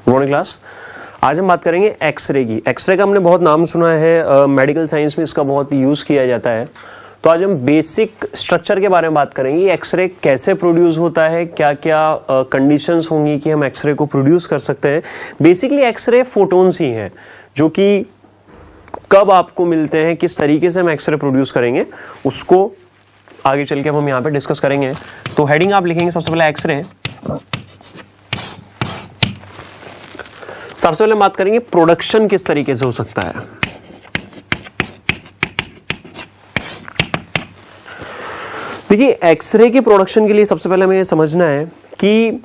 Morning class. आज हम बात करेंगे एक्सरे की। एक्सरे का हमने बहुत नाम सुना है, मेडिकल साइंस में इसका बहुत यूज़ किया जाता है। तो आज हम बेसिक स्ट्रक्चर के बारे में बात करेंगे। एक्सरे कैसे प्रोड्यूस होता है, क्या क्या कंडीशंस होंगी कि हम एक्सरे को प्रोड्यूस कर सकते हैं। बेसिकली एक्सरे फोटोन्स ही हैं जो कि कब आपको मिलते हैं, किस तरीके से हम एक्सरे प्रोड्यूस करेंगे, उसको आगे चल के हम यहाँ पे डिस्कस करेंगे। तो हेडिंग आप लिखेंगे सबसे पहले एक्सरे। सबसे पहले बात करेंगे प्रोडक्शन किस तरीके से हो सकता है। देखिए, एक्सरे की प्रोडक्शन के लिए सबसे पहले हमें यह समझना है कि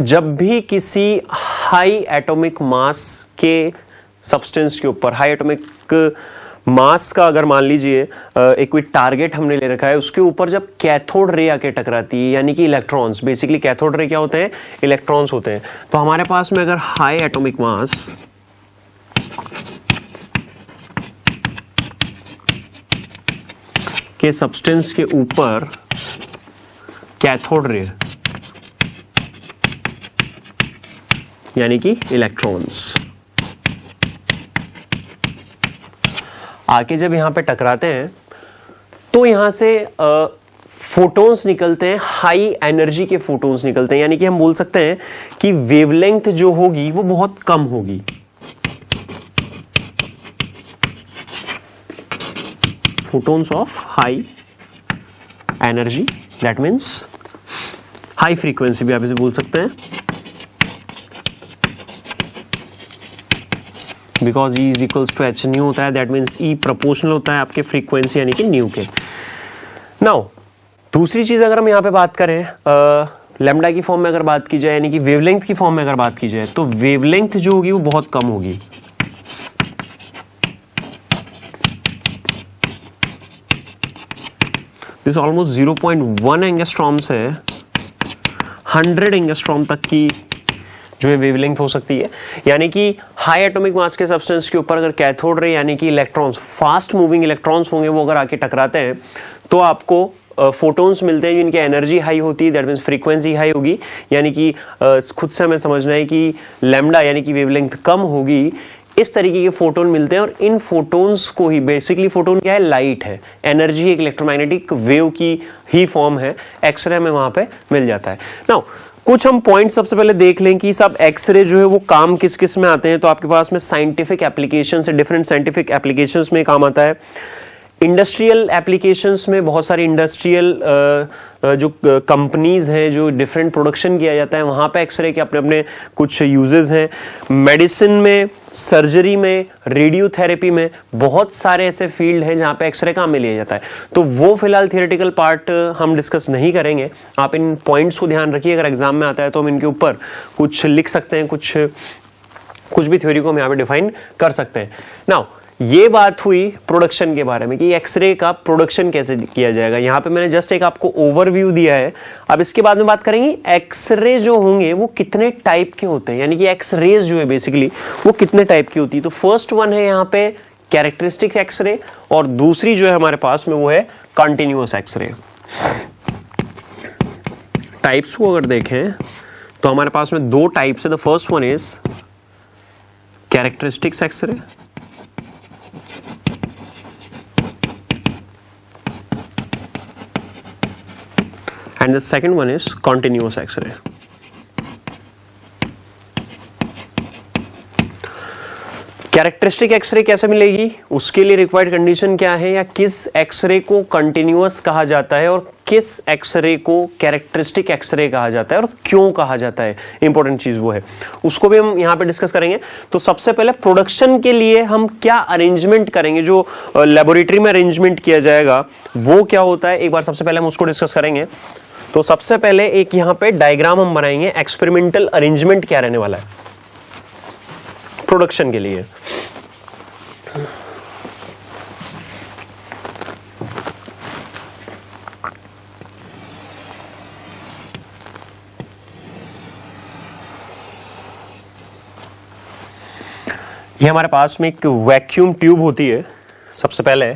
जब भी किसी हाई एटॉमिक मास के सब्सटेंस के ऊपर, हाई एटॉमिक मास का अगर मान लीजिए एक कोई टारगेट हमने ले रखा है, उसके ऊपर जब कैथोड रे आके टकराती है, यानी कि इलेक्ट्रॉन्स, बेसिकली कैथोड रे क्या होते हैं, इलेक्ट्रॉन्स होते हैं। तो हमारे पास में अगर हाई एटॉमिक मास के सब्सटेंस के ऊपर कैथोड रे यानी कि इलेक्ट्रॉन्स आके जब यहां पे टकराते हैं तो यहां से फोटॉन्स निकलते हैं, हाई एनर्जी के फोटॉन्स निकलते हैं। यानी कि हम बोल सकते हैं कि वेवलेंथ जो होगी वो बहुत कम होगी। Photons of high energy, that means high frequency भी आप इसे बोल सकते हैं, because E is equals to h nu होता है, दैट मीन्स E प्रोपोर्शनल होता है आपके फ्रीक्वेंसी यानी कि न्यू के। नाउ दूसरी चीज अगर हम यहाँ पे बात करें लैम्डा की फॉर्म में अगर बात की जाए, यानी कि वेवलेंथ की फॉर्म में अगर बात की जाए, तो वेवलेंथ जो होगी वो बहुत कम होगी। दिस ऑलमोस्ट 0.1 एंगस्ट्रॉम से 100 एंगस्ट्रॉम तक की जो है वेवलेंथ हो सकती है। यानी कि हाई एटॉमिक मास के सब्सटेंस के ऊपर अगर कैथोड रे यानी कि इलेक्ट्रॉन्स, फास्ट मूविंग इलेक्ट्रॉन्स होंगे, वो अगर आके टकराते हैं तो आपको फोटॉन्स मिलते हैं जिनकी एनर्जी हाई होती है, दैट मीन्स फ्रीक्वेंसी हाई होगी। यानी कि खुद से हमें समझना है कि लैम्डा यानी कि वेवलेंथ कम होगी। इस तरीके के फोटोन मिलते हैं और इन फोटोन्स को ही, बेसिकली फोटोन क्या है, लाइट है, एनर्जी एक इलेक्ट्रोमैग्नेटिक वेव की ही फॉर्म है, एक्सरे में वहां पे मिल जाता है। नाउ कुछ हम पॉइंट सबसे पहले देख लें कि सब एक्सरे जो है वो काम किस किस में आते हैं। तो आपके पास में साइंटिफिक एप्लीकेशन से, डिफरेंट साइंटिफिक एप्लीकेशंस में काम आता है। इंडस्ट्रियल एप्लीकेशंस में बहुत सारी इंडस्ट्रियल जो कंपनीज हैं, जो डिफरेंट प्रोडक्शन किया जाता है, वहां पे एक्सरे के अपने अपने कुछ यूजेस हैं। मेडिसिन में, सर्जरी में, रेडियोथेरेपी में बहुत सारे ऐसे फील्ड हैं जहां पे एक्सरे काम में लिया जाता है। तो वो फिलहाल थियोरेटिकल पार्ट हम डिस्कस नहीं करेंगे। आप इन पॉइंट्स को ध्यान रखिए, अगर एग्जाम में आता है तो हम इनके ऊपर कुछ लिख सकते हैं, कुछ भी थ्योरी को हम यहाँ पे डिफाइन कर सकते हैं। नाउ ये बात हुई प्रोडक्शन के बारे में कि एक्सरे का प्रोडक्शन कैसे किया जाएगा। यहां पे मैंने जस्ट एक आपको ओवरव्यू दिया है। अब इसके बाद में बात करेंगे एक्सरे जो होंगे वो कितने टाइप के होते हैं, यानी कि एक्सरेज जो है बेसिकली वो कितने टाइप की होती है। तो फर्स्ट वन है यहाँ पे कैरेक्टरिस्टिक एक्सरे, और दूसरी जो है हमारे पास में वो है कंटिन्यूअस एक्सरे। टाइप्स को अगर देखें तो हमारे पास में दो टाइप्स है। The first one is characteristics X-ray, and the second one is continuous X-ray. Characteristic X-ray कैसे मिलेगी, उसके लिए रिक्वायर्ड कंडीशन क्या है, या किस एक्सरे को कंटिन्यूअस कहा जाता है और किस एक्सरे को कैरेक्टरिस्टिक एक्सरे कहा जाता है और क्यों कहा जाता है, इंपॉर्टेंट चीज वो है, उसको भी हम यहां पे डिस्कस करेंगे। तो सबसे पहले प्रोडक्शन के लिए हम क्या अरेंजमेंट करेंगे, जो लेबोरेटरी में अरेंजमेंट किया जाएगा वो क्या होता है, एक बार सबसे पहले हम उसको डिस्कस करेंगे। तो सबसे पहले एक यहां पे डायग्राम हम बनाएंगे, एक्सपेरिमेंटल अरेंजमेंट क्या रहने वाला है प्रोडक्शन के लिए। ये हमारे पास में एक वैक्यूम ट्यूब होती है। सबसे पहले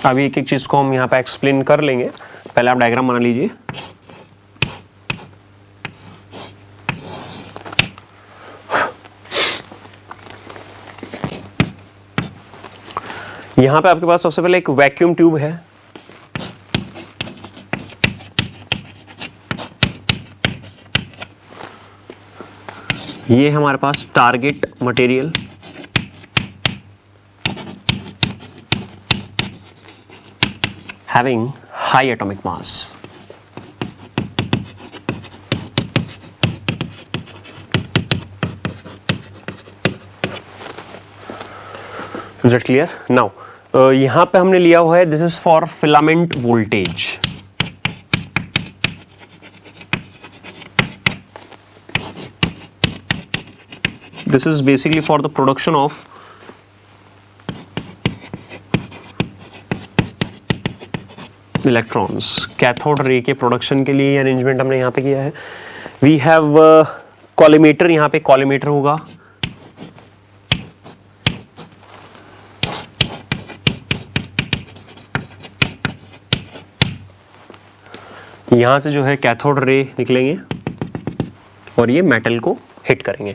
अभी एक एक चीज को हम यहाँ पे एक्सप्लेन कर लेंगे, पहले आप डायग्राम बना लीजिए। यहां पे आपके पास सबसे पहले एक वैक्यूम ट्यूब है, ये हमारे पास target material, having high atomic mass. Is it clear? Now यहां पे हमने लिया हुआ है, this is for filament voltage. This is basically for the production of electrons. Cathode ray के प्रोडक्शन के लिए अरेंजमेंट हमने यहां पे किया है। वी हैव कॉलीमेटर, यहां पे कॉलीमेटर होगा, यहां से जो है कैथोड रे निकलेंगे और ये मेटल को हिट करेंगे।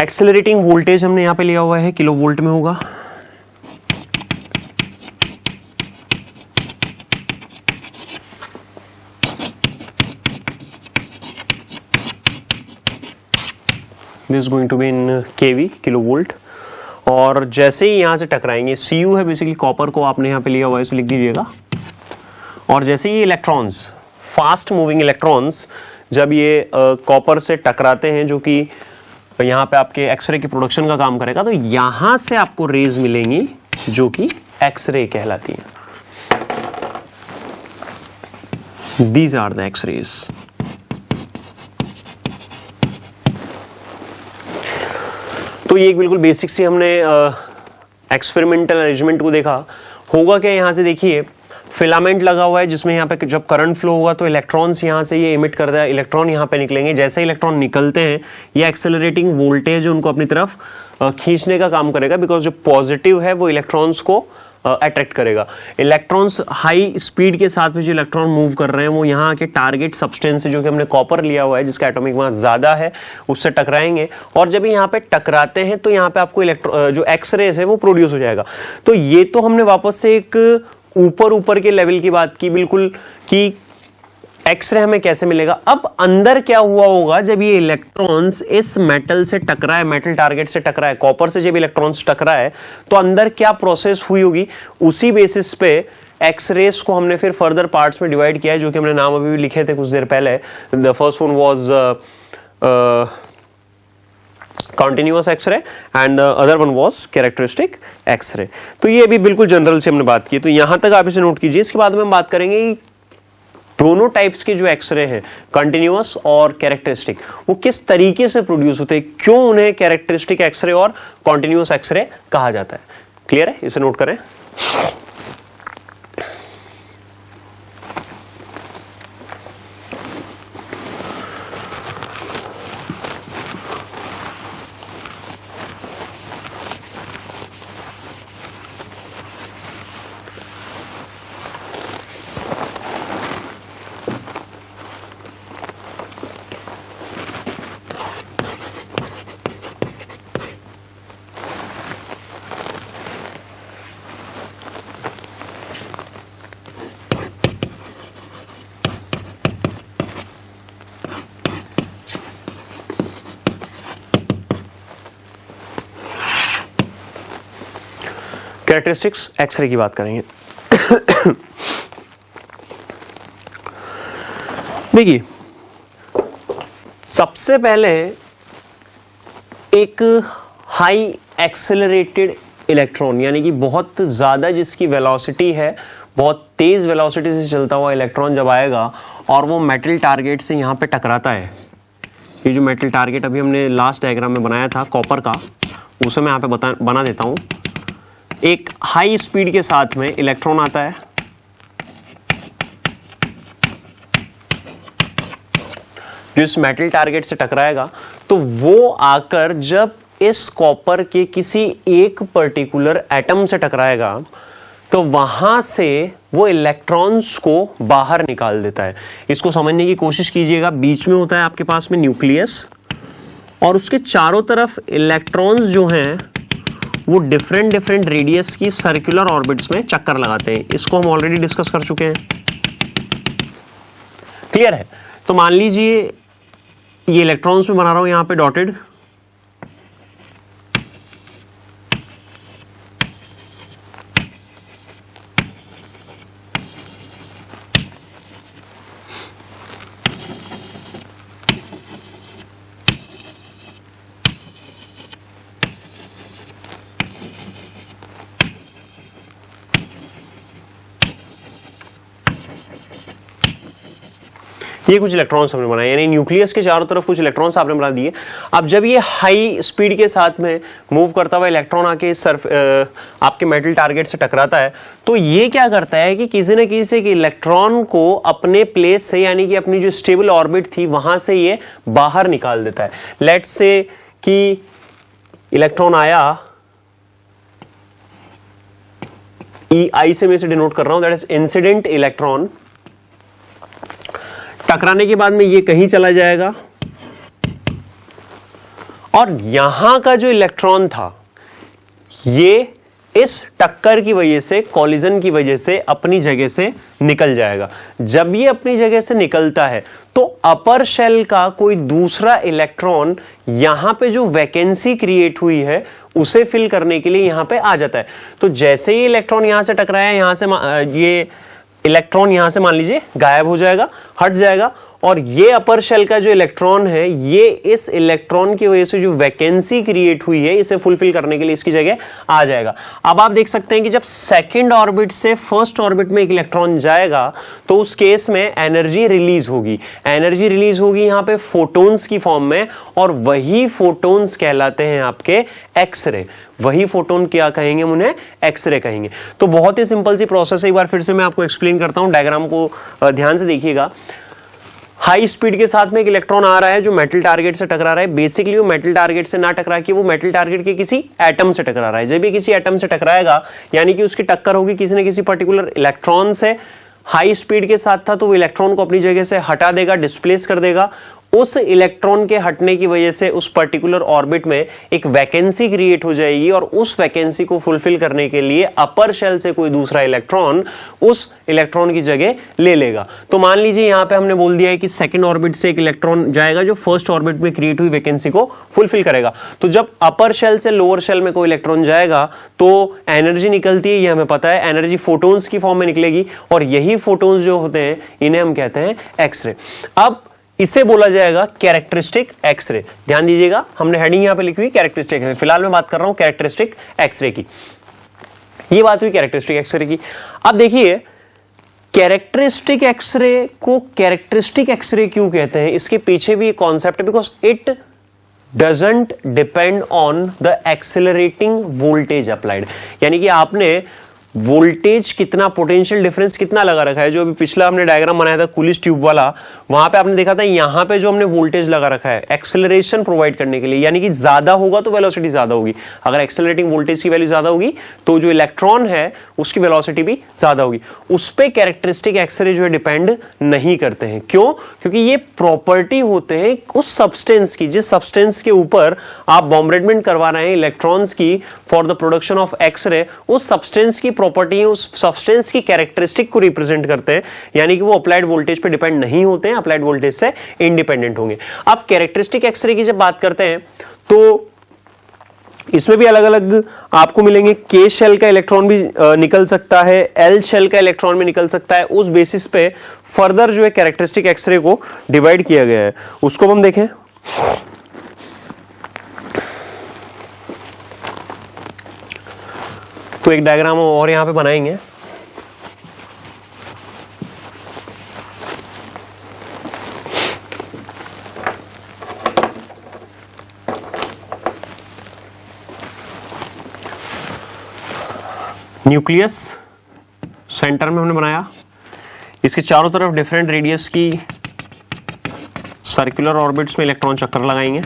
एक्सेलरेटिंग वोल्टेज हमने यहां पे लिया हुआ है, किलो वोल्ट में होगा। This is going to be in KV, kilo volt. और जैसे ही यहां से टकराएंगे, Cu है बेसिकली कॉपर को आपने यहां पे लिया हुआ है, इसे लिख दीजिएगा। और जैसे ये इलेक्ट्रॉन्स, फास्ट मूविंग इलेक्ट्रॉन्स जब ये कॉपर से टकराते हैं, जो कि यहाँ पे आपके एक्सरे की प्रोडक्शन का काम करेगा, तो यहां से आपको रेज मिलेंगी जो कि एक्सरे कहलाती हैं। These are the X-rays. तो ये एक बिल्कुल बेसिक सी हमने एक्सपेरिमेंटल अरेंजमेंट को देखा। होगा क्या, यहां से देखिए फिलामेंट लगा हुआ है जिसमें यहाँ पे जब करंट फ्लो होगा तो इलेक्ट्रॉन्स यहाँ से ये इमिट करता है, इलेक्ट्रॉन यहाँ पे निकलेंगे। जैसे इलेक्ट्रॉन निकलते हैं, ये एक्सेलरेटिंग वोल्टेज उनको अपनी तरफ खींचने का काम करेगा, बिकॉज जो पॉजिटिव है वो इलेक्ट्रॉन्स को अट्रैक्ट करेगा। इलेक्ट्रॉन्स हाई स्पीड के साथ में जो इलेक्ट्रॉन मूव कर रहे हैं वो यहाँ के टारगेट सब्सटेंस से, जो कि हमने कॉपर लिया हुआ है जिसका एटॉमिक मास ज्यादा है, उससे टकराएंगे। और जब यहाँ पे टकराते हैं तो यहाँ पे आपको जो एक्सरेज है वो प्रोड्यूस हो जाएगा। तो ये तो हमने वापस से एक ऊपर के लेवल की बात की बिल्कुल, कि एक्सरे हमें कैसे मिलेगा। अब अंदर क्या हुआ होगा, जब ये इलेक्ट्रॉन्स इस मेटल से टकराए, मेटल टारगेट से टकराए, कॉपर से जब इलेक्ट्रॉन्स टकराए, तो अंदर क्या प्रोसेस हुई होगी, उसी बेसिस पे एक्सरेस को हमने फिर फर्दर पार्ट्स में डिवाइड किया है, जो कि हमने नाम अभी भी लिखे थे कुछ देर पहले। The first one was continuous X-ray and other one was characteristic X-ray. तो ये अभी बिल्कुल जनरल से हमने बात की, तो यहां तक आप इसे नोट कीजिए। इसके बाद में हम बात करेंगे दोनों टाइप्स के जो एक्सरे हैं, कंटिन्यूअस और कैरेक्टरिस्टिक, वो किस तरीके से प्रोड्यूस होते हैं, क्यों उन्हें कैरेक्टरिस्टिक एक्सरे और कॉन्टिन्यूअस एक्सरे कहा जाता है। क्लियर है? इसे नोट करें। कैरेक्टरिस्टिक्स एक्सरे की बात करेंगे। देखिए, सबसे पहले एक हाई एक्सेलरेटेड इलेक्ट्रॉन, यानी कि बहुत ज्यादा जिसकी वेलोसिटी है, बहुत तेज वेलोसिटी से चलता हुआ इलेक्ट्रॉन जब आएगा और वो मेटल टारगेट से यहां पे टकराता है। ये जो मेटल टारगेट अभी हमने लास्ट डायग्राम में बनाया था कॉपर का, उसे मैं यहां पे बना देता हूं। एक हाई स्पीड के साथ में इलेक्ट्रॉन आता है, जो इस मेटल टारगेट से टकराएगा, तो वो आकर जब इस कॉपर के किसी एक पर्टिकुलर एटम से टकराएगा तो वहां से वो इलेक्ट्रॉन्स को बाहर निकाल देता है। इसको समझने की कोशिश कीजिएगा। बीच में होता है आपके पास में न्यूक्लियस और उसके चारों तरफ इलेक्ट्रॉन्स जो हैं वो डिफरेंट डिफरेंट रेडियस की सर्कुलर ऑर्बिट्स में चक्कर लगाते हैं। इसको हम ऑलरेडी डिस्कस कर चुके हैं, क्लियर है। तो मान लीजिए ये इलेक्ट्रॉन्स में बना रहा हूं यहां पे डॉटेड, ये कुछ इलेक्ट्रॉन्स हमने बनाए, यानी न्यूक्लियस के चारों तरफ कुछ इलेक्ट्रॉन्स आपने बना दिए। अब जब ये हाई स्पीड के साथ में मूव करता हुआ इलेक्ट्रॉन आके आपके मेटल टारगेट से टकराता है, तो ये क्या करता है कि किसी न किसी एक इलेक्ट्रॉन को अपने प्लेस से, यानी कि अपनी जो स्टेबल ऑर्बिट थी वहां से ये बाहर निकाल देता है। लेट्स से कि इलेक्ट्रॉन आया, आई से मैं इसे डिनोट कर रहा हूं, दैट इज इंसिडेंट इलेक्ट्रॉन। टकराने के बाद में ये कहीं चला जाएगा और यहां का जो इलेक्ट्रॉन था ये इस टक्कर की वजह से, कॉलिजन की वजह से अपनी जगह से निकल जाएगा। जब ये अपनी जगह से निकलता है तो अपर शेल का कोई दूसरा इलेक्ट्रॉन यहां पे जो वैकेंसी क्रिएट हुई है उसे फिल करने के लिए यहां पे आ जाता है। तो जैसे ही इलेक्ट्रॉन यहां से टकराया, यहां से ये इलेक्ट्रॉन यहां से मान लीजिए गायब हो जाएगा, हट जाएगा, और ये अपर शेल का जो इलेक्ट्रॉन है ये इस इलेक्ट्रॉन की वजह से जो वैकेंसी क्रिएट हुई है इसे फुलफिल करने के लिए इसकी जगह आ जाएगा। अब आप देख सकते हैं कि जब सेकंड ऑर्बिट से फर्स्ट ऑर्बिट में एक इलेक्ट्रॉन जाएगा तो उस केस में एनर्जी रिलीज होगी। एनर्जी रिलीज होगी यहां पे फोटोन्स की फॉर्म में, और वही फोटोन्स कहलाते हैं आपके एक्सरे। वही फोटोन क्या कहेंगे, उन्हें एक्सरे कहेंगे। तो बहुत ही सिंपल सी प्रोसेस है, एक बार फिर से मैं आपको एक्सप्लेन करता हूं, डायग्राम को ध्यान से देखिएगा। हाई स्पीड के साथ में एक इलेक्ट्रॉन आ रहा है जो मेटल टारगेट से टकरा रहा है। बेसिकली वो मेटल टारगेट से ना टकरा के वो मेटल टारगेट के किसी एटम से टकरा रहा है। जब ये किसी एटम से टकराएगा यानी कि उसकी टक्कर होगी किसी न किसी पर्टिकुलर इलेक्ट्रॉन से। हाई स्पीड के साथ था तो वो इलेक्ट्रॉन को अपनी जगह से हटा देगा, डिस्प्लेस कर देगा। उस इलेक्ट्रॉन के हटने की वजह से उस पर्टिकुलर ऑर्बिट में एक वैकेंसी क्रिएट हो जाएगी, और उस वैकेंसी को फुलफिल करने के लिए अपर शेल से कोई दूसरा इलेक्ट्रॉन उस इलेक्ट्रॉन की जगह ले लेगा। तो मान लीजिए यहां पे हमने बोल दिया है कि सेकंड ऑर्बिट से एक इलेक्ट्रॉन जाएगा जो फर्स्ट ऑर्बिट में क्रिएट हुई वैकेंसी को फुलफिल करेगा। तो जब अपर शेल से लोअर शेल में कोई इलेक्ट्रॉन जाएगा तो एनर्जी निकलती है, ये हमें पता है, एनर्जी फोटोन्स की फॉर्म में निकलेगी, और यही फोटोन्स जो होते हैं इन्हें हम कहते हैं एक्सरे। अब इसे बोला जाएगा कैरेक्टरिस्टिक एक्सरे। ध्यान दीजिएगा, हमने हेडिंग यहां पे लिखी हुई कैरेक्टरिस्टिक एक्सरे। फिलहाल मैं बात कर रहा हूं कैरेक्टरिस्टिक एक्सरे की। ये बात हुई कैरेक्टरिस्टिक एक्सरे की। अब देखिए कैरेक्टरिस्टिक एक्सरे को कैरेक्टरिस्टिक एक्सरे क्यों कहते हैं, इसके पीछे भी एक कॉन्सेप्ट है। Because it doesn't depend on the accelerating voltage applied, यानी कि आपने वोल्टेज कितना, पोटेंशियल डिफरेंस कितना लगा रखा है। जो अभी पिछला हमने डायग्राम बनाया था कूलिश ट्यूब वाला, वहां पे आपने देखा था यहां पे जो हमने वोल्टेज लगा रखा है एक्सेलरेशन प्रोवाइड करने के लिए, यानी कि ज्यादा होगा तो वेलोसिटी ज्यादा होगी। अगर एक्सेलरेटिंग वोल्टेज की वैल्यू ज्यादा होगी तो जो इलेक्ट्रॉन है उसकी वेलोसिटी भी ज्यादा होगी। उस पे कैरेक्टरिस्टिक एक्सरे जो है डिपेंड नहीं करते हैं। क्यों? क्योंकि ये प्रॉपर्टी होते हैं उस सब्सटेंस की, जिस सब्सटेंस के ऊपर आप बॉम्बर्डमेंट करवा रहे हैं इलेक्ट्रॉन्स की for the production of X ray, उस सब्सटेंस की प्रॉपर्टी है, उस सब्सटेंस की कैरेक्टरिस्टिक को रिप्रेजेंट करते हैं, यानी कि वो अप्लाइड वोल्टेज पे डिपेंड नहीं होते हैं, अप्लाइड वोल्टेज से इंडिपेंडेंट होंगे। अब कैरेक्टरिस्टिक एक्सरे की जब बात करते हैं तो इसमें भी अलग अलग आपको मिलेंगे। के शेल का इलेक्ट्रॉन भी निकल सकता है, एल शेल का इलेक्ट्रॉन भी निकल सकता है। उस बेसिस पे फर्दर जो है कैरेक्टरिस्टिक एक्सरे को डिवाइड किया गया है, उसको हम देखें। तो एक डायग्राम और यहां पे बनाएंगे। न्यूक्लियस सेंटर में हमने बनाया, इसके चारों तरफ डिफरेंट रेडियस की सर्कुलर ऑर्बिट्स में इलेक्ट्रॉन चक्कर लगाएंगे।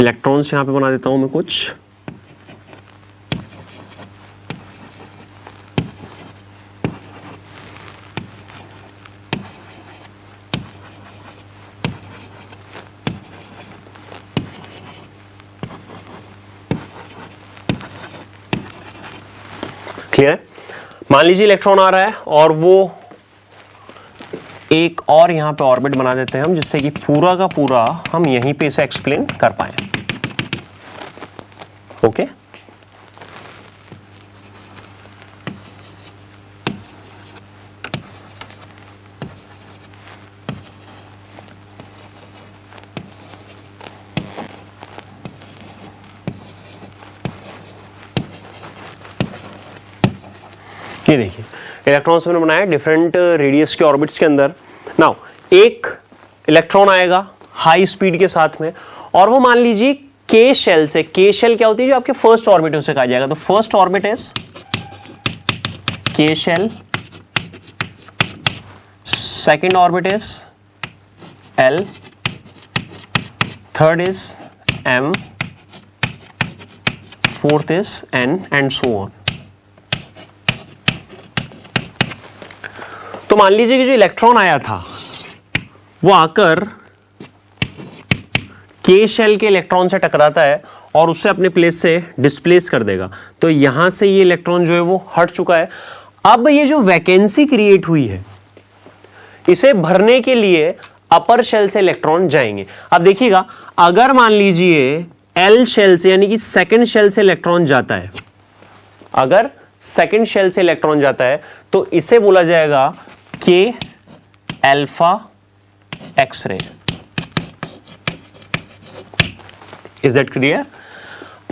इलेक्ट्रॉन्स यहां पे बना देता हूं मैं कुछ, क्लियर है। मान लीजिए इलेक्ट्रॉन आ रहा है और वो एक और यहां पे ऑर्बिट बना देते हैं हम, जिससे कि पूरा का पूरा हम यहीं पे इसे एक्सप्लेन कर पाए। ओके, ये देखिए इलेक्ट्रॉन्स मैंने बनाया डिफरेंट रेडियस के ऑर्बिट्स के अंदर। नाउ एक इलेक्ट्रॉन आएगा हाई स्पीड के साथ में, और वो मान लीजिए के शेल से, के शेल क्या होती है जो आपके फर्स्ट ऑर्बिट उसे कहा जाएगा, तो first orbit is K shell, second orbit is L, third is M, fourth is N and so on. तो मान लीजिए कि जो इलेक्ट्रॉन आया था वो आकर के शेल के इलेक्ट्रॉन से टकराता है और उससे अपने प्लेस से डिस्प्लेस कर देगा। तो यहां से ये इलेक्ट्रॉन जो है वो हट चुका है। अब ये जो वैकेंसी क्रिएट हुई है इसे भरने के लिए अपर शेल से इलेक्ट्रॉन जाएंगे। अब देखिएगा, अगर मान लीजिए एल शेल से यानी कि सेकंड शेल से इलेक्ट्रॉन जाता है, अगर सेकंड शेल से इलेक्ट्रॉन जाता है तो इसे बोला जाएगा K alpha X ray. Is that clear?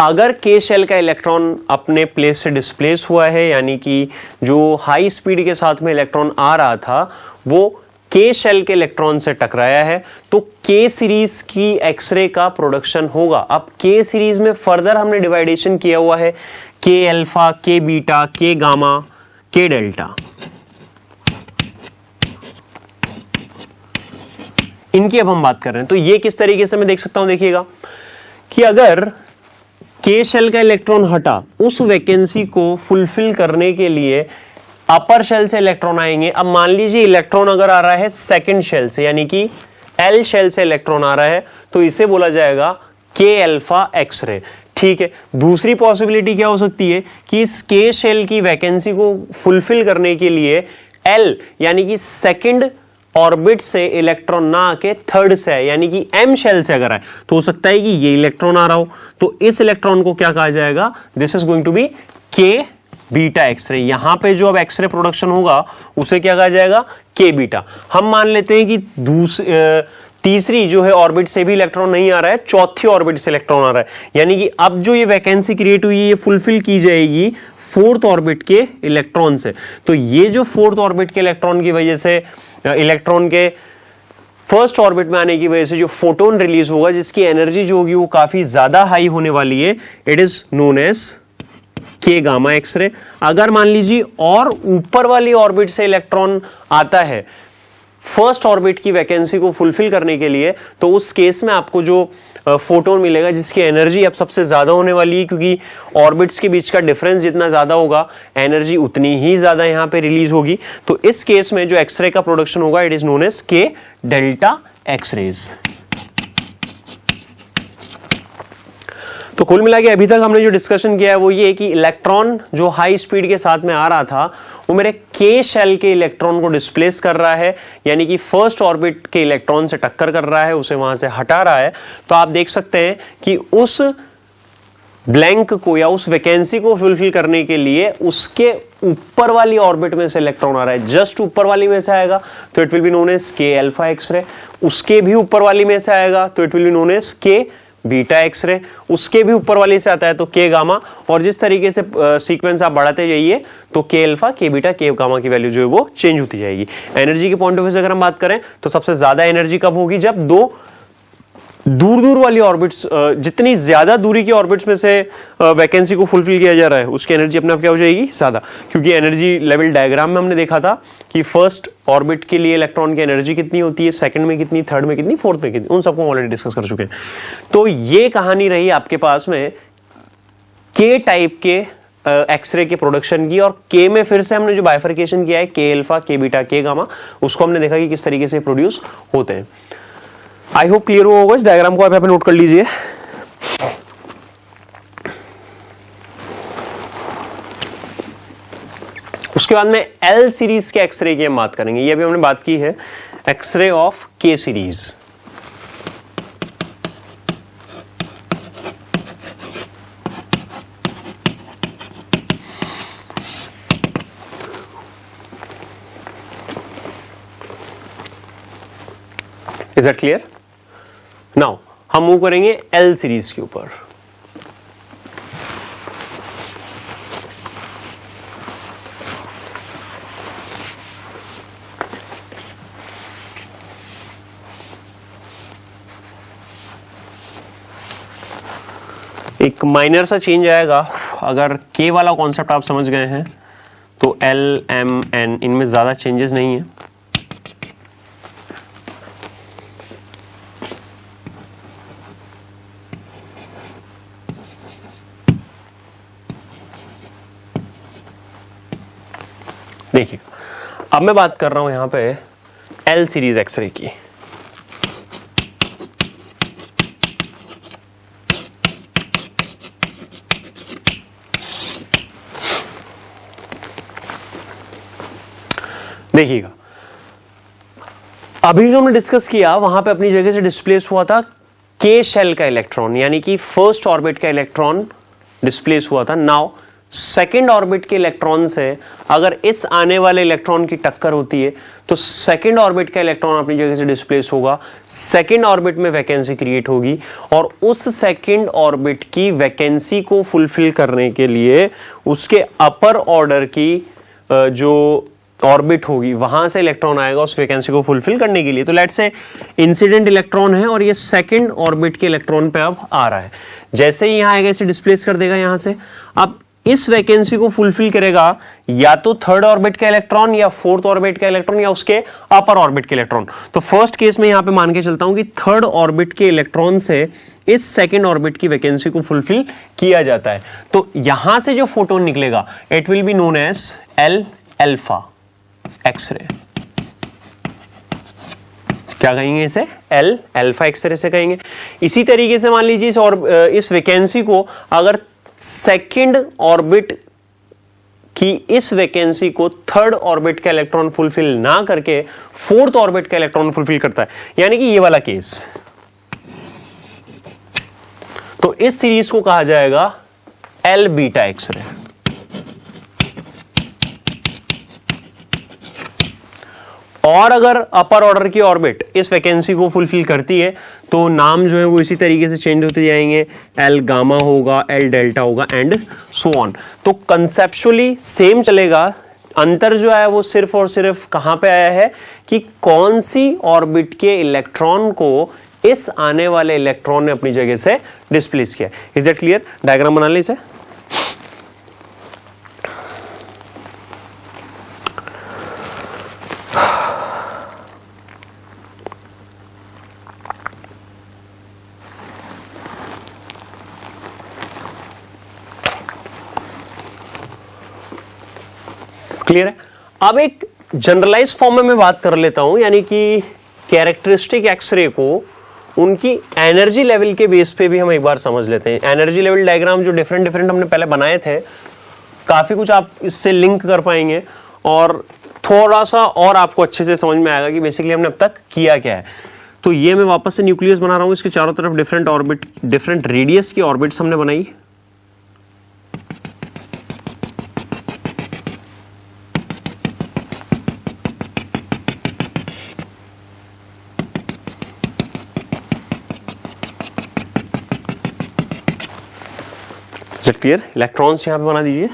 अगर के शेल का इलेक्ट्रॉन अपने प्लेस से डिस्प्लेस हुआ है, यानी कि जो हाई स्पीड के साथ में इलेक्ट्रॉन आ रहा था वो के शेल के इलेक्ट्रॉन से टकराया है, तो के सीरीज की एक्सरे का प्रोडक्शन होगा। अब के सीरीज में फर्दर हमने डिवाइडेशन किया हुआ है, के अल्फा, के बीटा, के गामा, के डेल्टा। इनकी अब हम बात कर रहे हैं। तो ये किस तरीके से मैं देख सकता हूं, देखिएगा कि अगर के शेल का इलेक्ट्रॉन हटा, उस वैकेंसी को फुलफिल करने के लिए अपर शेल से इलेक्ट्रॉन आएंगे। अब मान लीजिए इलेक्ट्रॉन अगर आ रहा है सेकंड शेल से, यानी कि एल शेल से इलेक्ट्रॉन आ रहा है, तो इसे बोला जाएगा के अल्फा एक्सरे। ठीक है, दूसरी पॉसिबिलिटी क्या हो सकती है कि इस के शेल की वैकेंसी को फुलफिल करने के लिए एल यानी कि सेकंड ऑर्बिट से इलेक्ट्रॉन ना आके थर्ड से है, यानी कि एम शेल से अगर आए तो हो सकता है कि ये इलेक्ट्रॉन आ रहा हो, तो इस इलेक्ट्रॉन को क्या कहा जाएगा, this is going to be K beta X ray. यहां पे जो अब एक्सरे प्रोडक्शन होगा उसे क्या कहा जाएगा, के बीटा। हम मान लेते हैं कि तीसरी जो है ऑर्बिट से भी इलेक्ट्रॉन नहीं आ रहा है, चौथी ऑर्बिट से इलेक्ट्रॉन आ रहा है, यानी कि अब जो ये वैकेंसी क्रिएट हुई है ये फुलफिल की जाएगी फोर्थ ऑर्बिट के इलेक्ट्रॉन से। तो ये जो फोर्थ ऑर्बिट के इलेक्ट्रॉन की वजह से, इलेक्ट्रॉन के फर्स्ट ऑर्बिट में आने की वजह से जो फोटोन रिलीज होगा, जिसकी एनर्जी जो होगी वो काफी ज्यादा हाई होने वाली है, इट इज नोन एज के गामा एक्सरे। अगर मान लीजिए और ऊपर वाली ऑर्बिट से इलेक्ट्रॉन आता है फर्स्ट ऑर्बिट की वैकेंसी को फुलफिल करने के लिए, तो उस केस में आपको जो फोटोन मिलेगा जिसकी एनर्जी अब सबसे ज्यादा होने वाली है, क्योंकि ऑर्बिट्स के बीच का डिफरेंस जितना ज्यादा होगा एनर्जी उतनी ही ज्यादा यहां पे रिलीज होगी। तो इस केस में जो एक्सरे का प्रोडक्शन होगा इट इज नोन एज के डेल्टा एक्सरेज। तो कुल मिला के अभी तक हमने जो डिस्कशन किया है वो ये कि इलेक्ट्रॉन जो हाई स्पीड के साथ में आ रहा था वो मेरे के शेल के इलेक्ट्रॉन को डिस्प्लेस कर रहा है, यानी कि फर्स्ट ऑर्बिट के इलेक्ट्रॉन से टक्कर कर रहा है, उसे वहां से हटा रहा है। तो आप देख सकते हैं कि उस ब्लैंक को या उस वैकेंसी को फुलफिल करने के लिए उसके ऊपर वाली ऑर्बिट में से इलेक्ट्रॉन आ रहा है, जस्ट ऊपर वाली में से आएगा तो it will be known as K alpha X ray. उसके भी ऊपर वाली में से आएगा तो it will be known as K beta X ray. उसके भी ऊपर वाले से आता है तो के गामा, और जिस तरीके से सीक्वेंस आप बढ़ाते जाइए तो के अल्फा, के बीटा, के गामा की वैल्यू जो है वो चेंज होती जाएगी। एनर्जी के पॉइंट ऑफ व्यू से अगर हम बात करें तो सबसे ज्यादा एनर्जी कब होगी, जब दो दूर दूर वाली ऑर्बिट्स, जितनी ज्यादा दूरी की ऑर्बिट्स में से वैकेंसी को फुलफिल किया जा रहा है उसकी एनर्जी अपने आप क्या हो जाएगी, ज्यादा, क्योंकि एनर्जी लेवल डायग्राम में हमने देखा था कि फर्स्ट ऑर्बिट के लिए इलेक्ट्रॉन की एनर्जी कितनी होती है, सेकंड में कितनी, थर्ड में कितनी, फोर्थ में कितनी, उन सबको ऑलरेडी डिस्कस कर चुके हैं। तो ये कहानी रही आपके पास में के टाइप के एक्सरे के प्रोडक्शन की, और के में फिर से हमने जो बाइफर्केशन किया है, के अल्फा, के बीटा, के गामा, उसको हमने देखा कि किस तरीके से प्रोड्यूस होते हैं। आई होप क्लियर हुआ होगा। इस डायग्राम को आप यहाँ पे नोट कर लीजिए। उसके बाद में एल सीरीज के एक्सरे की हम बात करेंगे। ये अभी हमने बात की है एक्सरे ऑफ के series. Is that clear? Now हम मूव करेंगे एल सीरीज के ऊपर। एक माइनर सा चेंज आएगा। अगर के वाला कॉन्सेप्ट आप समझ गए हैं तो एल, एम, एन, इनमें ज्यादा चेंजेस नहीं है। देखिए अब मैं बात कर रहा हूं यहां पे एल सीरीज एक्सरे की। देखिएगा अभी जो हमने डिस्कस किया वहां पे अपनी जगह से डिस्प्लेस हुआ था के शेल का इलेक्ट्रॉन, यानी कि फर्स्ट ऑर्बिट का इलेक्ट्रॉन डिस्प्लेस हुआ था। नाउ सेकेंड ऑर्बिट के इलेक्ट्रॉन से अगर इस आने वाले इलेक्ट्रॉन की टक्कर होती है तो सेकेंड ऑर्बिट का इलेक्ट्रॉन अपनी जगह से डिस्प्लेस होगा, सेकेंड ऑर्बिट में वैकेंसी क्रिएट होगी, और उस सेकेंड ऑर्बिट की वैकेंसी को फुलफिल करने के लिए उसके अपर ऑर्डर की जो ऑर्बिट होगी वहां से इलेक्ट्रॉन आएगा उस वैकेंसी को फुलफिल करने के लिए। तो लेट्स से इंसिडेंट इलेक्ट्रॉन है और ये सेकेंड ऑर्बिट के इलेक्ट्रॉन पे अब आ रहा है। जैसे ही यहां आएगा इसे डिस्प्लेस कर देगा यहां से। अब इस वैकेंसी को फुलफिल करेगा या तो थर्ड ऑर्बिट का इलेक्ट्रॉन या फोर्थ ऑर्बिट का इलेक्ट्रॉन या उसके अपर ऑर्बिट के इलेक्ट्रॉन। तो फर्स्ट केस में यहां पे मान के चलता हूं कि थर्ड ऑर्बिट के इलेक्ट्रॉन से इस सेकेंड ऑर्बिट की वैकेंसी को फुलफिल किया जाता है। तो यहां से जो फोटोन निकलेगा it will be known as L alpha X ray. क्या कहेंगे इसे? एल अल्फा एक्सरे से कहेंगे। इसी तरीके से मान लीजिए इस वैकेंसी को अगर सेकेंड ऑर्बिट की इस वैकेंसी को थर्ड ऑर्बिट का इलेक्ट्रॉन फुलफिल ना करके फोर्थ ऑर्बिट का इलेक्ट्रॉन फुलफिल करता है, यानी कि ये वाला केस, तो इस सीरीज को कहा जाएगा एल बीटा एक्सरे। और अगर अपर ऑर्डर की ऑर्बिट इस वैकेंसी को फुलफिल करती है तो नाम जो है वो इसी तरीके से चेंज होते जाएंगे, एल गामा होगा, एल डेल्टा होगा एंड सो ऑन। तो कंसेप्चुअली सेम चलेगा, अंतर जो है वो सिर्फ और सिर्फ कहां पे आया है कि कौन सी ऑर्बिट के इलेक्ट्रॉन को इस आने वाले इलेक्ट्रॉन ने अपनी जगह से डिस्प्लेस किया। Is that clear? डायग्राम बना लीजिए। क्लियर है? अब एक जनरलाइज फॉर्म में मैं बात कर लेता हूं, यानी कि कैरेक्टरिस्टिक एक्सरे को उनकी एनर्जी लेवल के बेस पे भी हम एक बार समझ लेते हैं। एनर्जी लेवल डायग्राम जो डिफरेंट हमने पहले बनाए थे, काफी कुछ आप इससे लिंक कर पाएंगे और थोड़ा सा और आपको अच्छे से समझ में आएगा कि बेसिकली हमने अब तक किया क्या है। तो ये मैं वापस से न्यूक्लियस बना रहा हूं, इसके चारों तरफ डिफरेंट ऑर्बिट, डिफरेंट रेडियस की ऑर्बिट्स हमने बनाई। क्लियर? इलेक्ट्रॉन्स यहां पे बना दीजिए।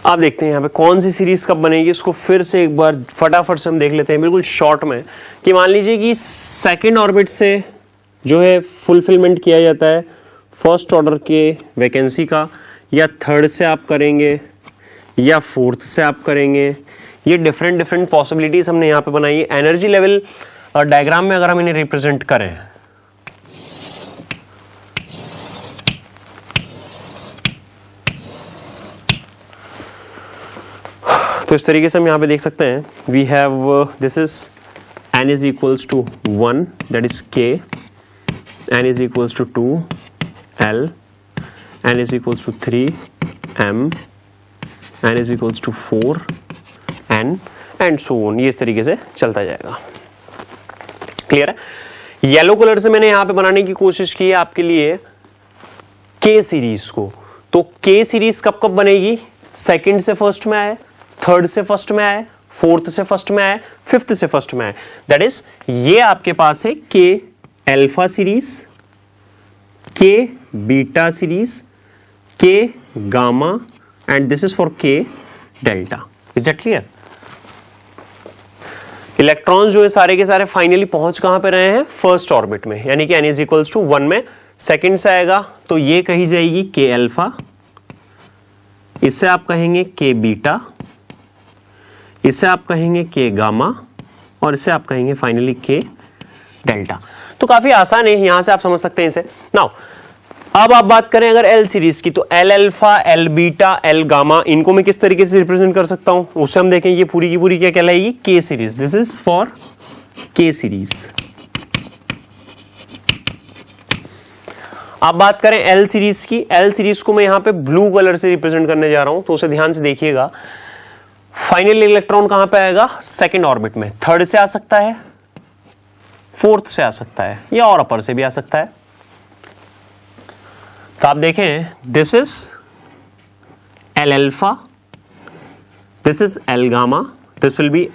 आप देखते हैं यहाँ पे कौन सी सीरीज कब बनेगी, इसको फिर से एक बार फटाफट से हम देख लेते हैं बिल्कुल शॉर्ट में। कि मान लीजिए कि सेकेंड ऑर्बिट से जो है फुलफिलमेंट किया जाता है फर्स्ट ऑर्डर के वैकेंसी का, या थर्ड से आप करेंगे या फोर्थ से आप करेंगे। ये डिफरेंट डिफरेंट पॉसिबिलिटीज हमने यहाँ पे बनाई है। एनर्जी लेवल डायग्राम में अगर हम इन्हें रिप्रेजेंट करें तो इस तरीके से हम यहाँ पे देख सकते हैं। We have this is n is equals to 1 that is k, n is equals to 2 l, n is equals to 3 m, n is equals to 4 n and so on. ये इस तरीके से चलता जाएगा। क्लियर है? येलो कलर से मैंने यहां पे बनाने की कोशिश की है आपके लिए के सीरीज को। तो के सीरीज कब कब बनेगी? सेकंड से फर्स्ट में आए, थर्ड से फर्स्ट में आए, फोर्थ से फर्स्ट में आए, फिफ्थ से फर्स्ट में आए। दैट इज ये आपके पास है K alpha series, K beta series, K gamma and this is for K delta. Is that clear? Electrons जो है सारे के सारे फाइनली पहुंच कहां पे रहे हैं? फर्स्ट ऑर्बिट में, यानी कि n इज इक्वल्स टू 1 में। सेकंड से आएगा तो ये कही जाएगी के अल्फा, इससे आप कहेंगे के बीटा, इससे आप कहेंगे के गामा और इससे आप कहेंगे फाइनली के डेल्टा। तो काफी आसान है, यहां से आप समझ सकते हैं इसे। नाउ अब आप बात करें अगर एल सीरीज की, तो L alpha, L beta, L gamma, इनको मैं किस तरीके से रिप्रेजेंट कर सकता हूं उससे हम देखें। ये पूरी की पूरी क्या कहलाएगी? के सीरीज। दिस इज फॉर के सीरीज। अब बात करें एल सीरीज की, एल सीरीज को मैं यहां पे ब्लू कलर से रिप्रेजेंट करने जा रहा हूं, तो उसे ध्यान से देखिएगा। फाइनल इलेक्ट्रॉन कहां पे आएगा? सेकेंड ऑर्बिट में। थर्ड से आ सकता है, फोर्थ से आ सकता है, या और अपर से भी आ सकता है। तो आप देखें this is L alpha, this is L gamma, this will be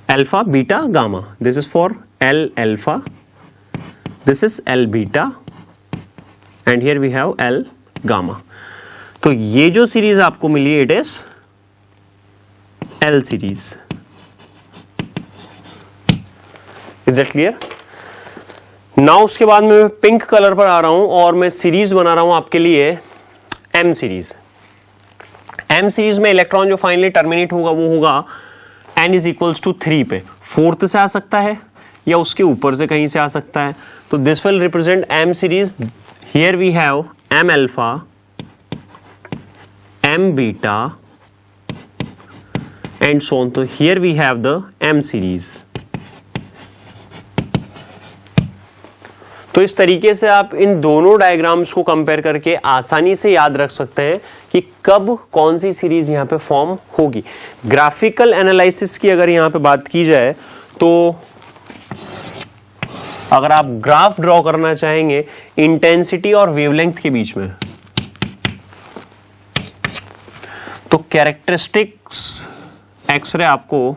alpha beta gamma, this is for L alpha, this is L beta and here we have L gamma. तो ये जो सीरीज आपको मिली it is L series. Is that clear? Now उसके बाद मैं pink colour पर आ रहा हूं और मैं सीरीज बना रहा हूं आपके लिए एम सीरीज। एम सीरीज में इलेक्ट्रॉन जो फाइनली टर्मिनेट होगा वो होगा n इज इक्वल्स टू 3 पे। फोर्थ से आ सकता है या उसके ऊपर से कहीं से आ सकता है। तो this will represent M series. Here we have M alpha, M beta and so on. तो here we have the M series. तो इस तरीके से आप इन दोनों डायग्राम्स को कंपेयर करके आसानी से याद रख सकते हैं कि कब कौन सी सीरीज यहां पे फॉर्म होगी। ग्राफिकल एनालिसिस की अगर यहां पे बात की जाए तो अगर आप ग्राफ ड्रॉ करना चाहेंगे इंटेंसिटी और वेवलेंथ के बीच में, तो कैरेक्टरिस्टिक्स एक्सरे आपको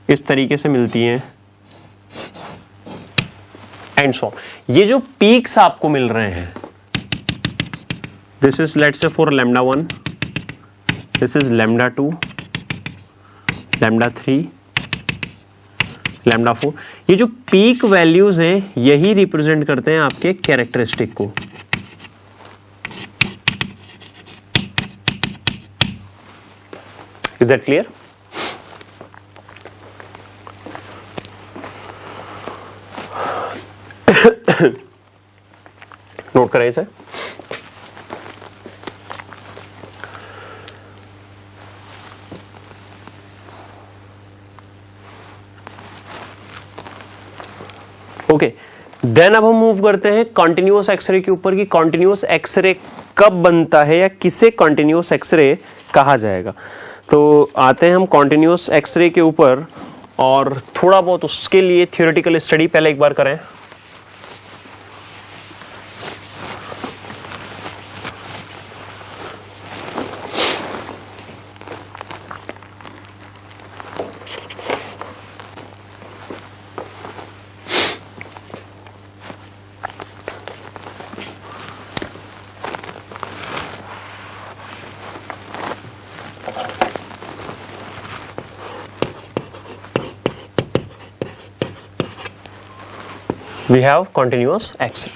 इस तरीके से मिलती हैं एंड सो। ये जो पीक्स आपको मिल रहे हैं, दिस इज लेट्स से for lambda 1, this is lambda 2, lambda 3, lambda 4। ये जो पीक वैल्यूज हैं यही रिप्रेजेंट करते हैं आपके कैरेक्टरिस्टिक को। Is that clear? नोट करें इसे। ओके, देन अब हम मूव करते हैं कॉन्टिन्यूअस एक्सरे के ऊपर कि कॉन्टिन्यूअस एक्सरे कब बनता है या किसे कॉन्टिन्यूअस एक्सरे कहा जाएगा। तो आते हैं हम कॉन्टिन्यूअस एक्सरे के ऊपर और थोड़ा बहुत उसके लिए थ्योरेटिकल स्टडी पहले एक बार करें। We have continuous X ray.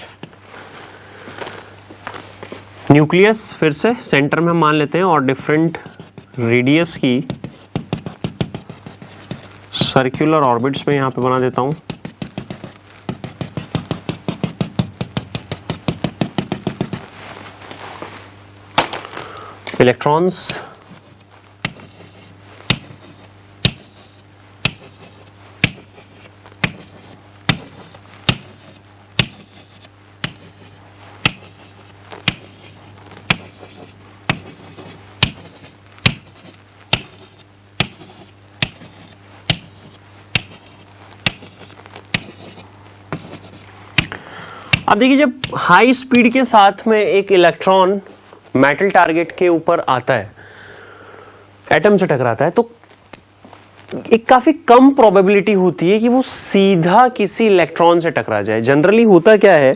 Nucleus फिर से सेंटर में मान लेते हैं और डिफरेंट रेडियस की सर्कुलर ऑर्बिट्स में यहां पे बना देता हूं। इलेक्ट्रॉन्स अब देखिए, जब हाई स्पीड के साथ में एक इलेक्ट्रॉन मेटल टारगेट के ऊपर आता है, एटम से टकराता है, तो एक काफी कम प्रोबेबिलिटी होती है कि वो सीधा किसी इलेक्ट्रॉन से टकरा जाए। जनरली होता क्या है